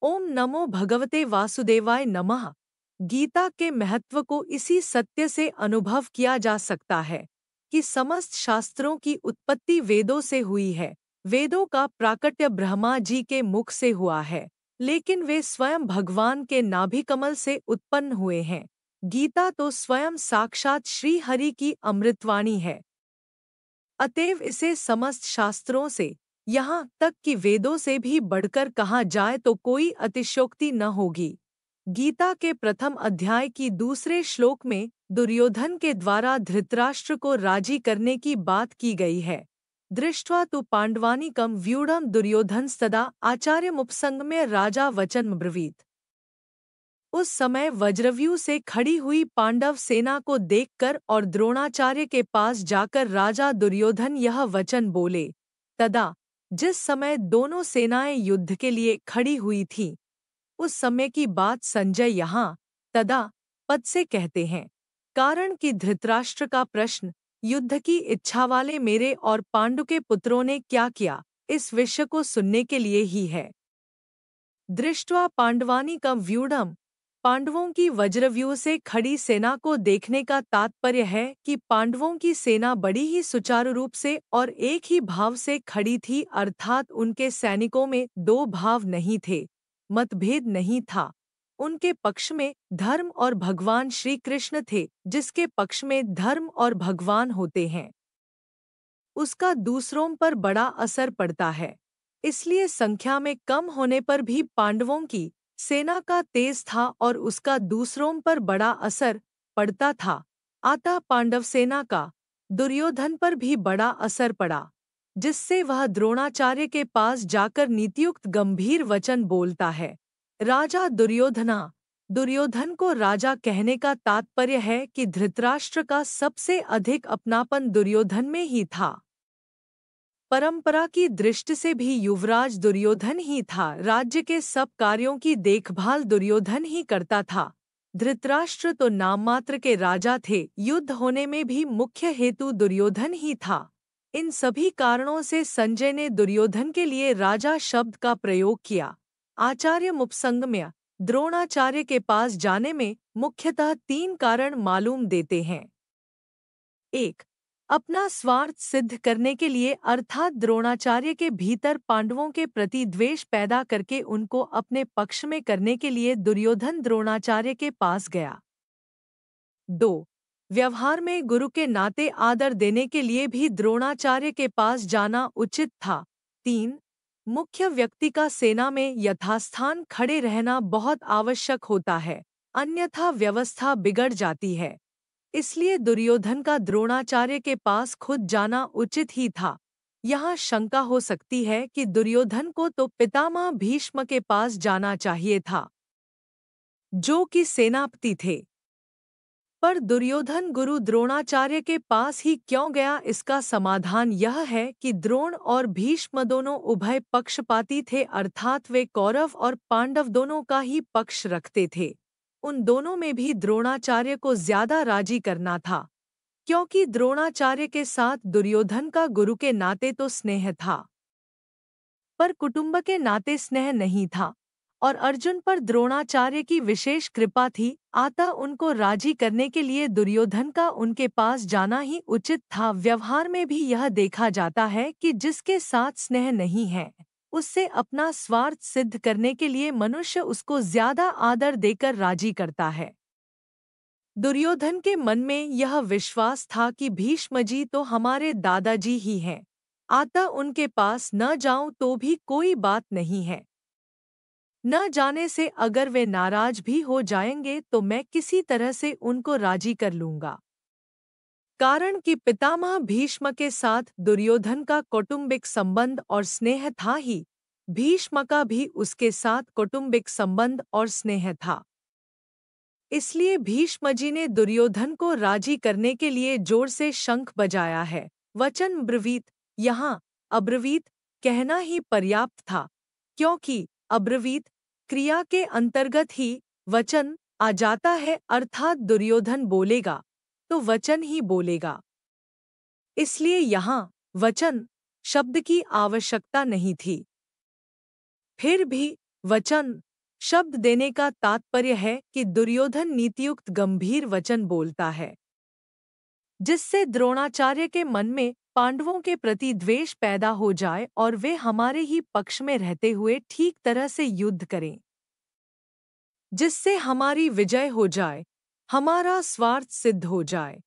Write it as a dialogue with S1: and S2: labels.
S1: ओम नमो भगवते वासुदेवाय नमः। गीता के महत्व को इसी सत्य से अनुभव किया जा सकता है कि समस्त शास्त्रों की उत्पत्ति वेदों से हुई है। वेदों का प्राकट्य ब्रह्मा जी के मुख से हुआ है, लेकिन वे स्वयं भगवान के नाभिकमल से उत्पन्न हुए हैं। गीता तो स्वयं साक्षात श्री हरि की अमृतवाणी है। अतएव इसे समस्त शास्त्रों से, यहाँ तक कि वेदों से भी बढ़कर कहा जाए तो कोई अतिशयोक्ति न होगी। गीता के प्रथम अध्याय की दूसरे श्लोक में दुर्योधन के द्वारा धृतराष्ट्र को राजी करने की बात की गई है। दृष्ट्वा तु पांडवानीकं व्यूढ़ं दुर्योधनस्तदा आचार्यमुपसंगम्य राजा वचनमब्रवीत। उस समय वज्रव्यूह से खड़ी हुई पांडव सेना को देखकर और द्रोणाचार्य के पास जाकर राजा दुर्योधन यह वचन बोले। तदा, जिस समय दोनों सेनाएं युद्ध के लिए खड़ी हुई थीं, उस समय की बात संजय यहाँ तदा पद से कहते हैं, कारण कि धृतराष्ट्र का प्रश्न युद्ध की इच्छा वाले मेरे और पांडु के पुत्रों ने क्या किया, इस विषय को सुनने के लिए ही है। दृष्ट्वा पांडवानीकं व्यूढ़म्, पांडवों की वज्रव्यूह से खड़ी सेना को देखने का तात्पर्य है कि पांडवों की सेना बड़ी ही सुचारू रूप से और एक ही भाव से खड़ी थी, अर्थात उनके सैनिकों में दो भाव नहीं थे, मतभेद नहीं था। उनके पक्ष में धर्म और भगवान श्री कृष्ण थे, जिसके पक्ष में धर्म और भगवान होते हैं उसका दूसरों पर बड़ा असर पड़ता है। इसलिए संख्या में कम होने पर भी पांडवों की सेना का तेज था और उसका दूसरों पर बड़ा असर पड़ता था। अतः पांडव सेना का दुर्योधन पर भी बड़ा असर पड़ा, जिससे वह द्रोणाचार्य के पास जाकर नीतियुक्त गंभीर वचन बोलता है। राजा दुर्योधना, दुर्योधन को राजा कहने का तात्पर्य है कि धृतराष्ट्र का सबसे अधिक अपनापन दुर्योधन में ही था। परंपरा की दृष्टि से भी युवराज दुर्योधन ही था। राज्य के सब कार्यों की देखभाल दुर्योधन ही करता था। धृतराष्ट्र तो नाममात्र के राजा थे, युद्ध होने में भी मुख्य हेतु दुर्योधन ही था। इन सभी कारणों से संजय ने दुर्योधन के लिए राजा शब्द का प्रयोग किया। आचार्य मुपसंगम्य, द्रोणाचार्य के पास जाने में मुख्यतः तीन कारण मालूम देते हैं। 1. अपना स्वार्थ सिद्ध करने के लिए, अर्थात द्रोणाचार्य के भीतर पांडवों के प्रति द्वेष पैदा करके उनको अपने पक्ष में करने के लिए दुर्योधन द्रोणाचार्य के पास गया। 2. व्यवहार में गुरु के नाते आदर देने के लिए भी द्रोणाचार्य के पास जाना उचित था। 3. मुख्य व्यक्ति का सेना में यथास्थान खड़े रहना बहुत आवश्यक होता है, अन्यथा व्यवस्था बिगड़ जाती है। इसलिए दुर्योधन का द्रोणाचार्य के पास खुद जाना उचित ही था। यहाँ शंका हो सकती है कि दुर्योधन को तो पितामह भीष्म के पास जाना चाहिए था, जो कि सेनापति थे। पर दुर्योधन गुरु द्रोणाचार्य के पास ही क्यों गया, इसका समाधान यह है कि द्रोण और भीष्म दोनों उभय पक्षपाती थे, अर्थात वे कौरव और पांडव दोनों का ही पक्ष रखते थे। उन दोनों में भी द्रोणाचार्य को ज्यादा राजी करना था, क्योंकि द्रोणाचार्य के साथ दुर्योधन का गुरु के नाते तो स्नेह था, पर कुटुंब के नाते स्नेह नहीं था, और अर्जुन पर द्रोणाचार्य की विशेष कृपा थी। अतः उनको राजी करने के लिए दुर्योधन का उनके पास जाना ही उचित था। व्यवहार में भी यह देखा जाता है कि जिसके साथ स्नेह नहीं है, उससे अपना स्वार्थ सिद्ध करने के लिए मनुष्य उसको ज्यादा आदर देकर राजी करता है। दुर्योधन के मन में यह विश्वास था कि भीष्मजी तो हमारे दादाजी ही हैं, अतः उनके पास न जाऊं तो भी कोई बात नहीं है। न जाने से अगर वे नाराज भी हो जाएंगे तो मैं किसी तरह से उनको राजी कर लूंगा। कारण कि पितामह भीष्म के साथ दुर्योधन का कौटुंबिक संबंध और स्नेह था ही, भीष्म का भी उसके साथ कौटुंबिक संबंध और स्नेह था। इसलिए भीष्मजी ने दुर्योधन को राजी करने के लिए जोर से शंख बजाया है। वचन ब्रवीत, यहाँ अब्रवीत कहना ही पर्याप्त था, क्योंकि अब्रवीत क्रिया के अंतर्गत ही वचन आ जाता है, अर्थात दुर्योधन बोलेगा तो वचन ही बोलेगा। इसलिए यहाँ वचन शब्द की आवश्यकता नहीं थी। फिर भी वचन शब्द देने का तात्पर्य है कि दुर्योधन नीतियुक्त गंभीर वचन बोलता है, जिससे द्रोणाचार्य के मन में पांडवों के प्रति द्वेष पैदा हो जाए और वे हमारे ही पक्ष में रहते हुए ठीक तरह से युद्ध करें, जिससे हमारी विजय हो जाए, हमारा स्वार्थ सिद्ध हो जाए।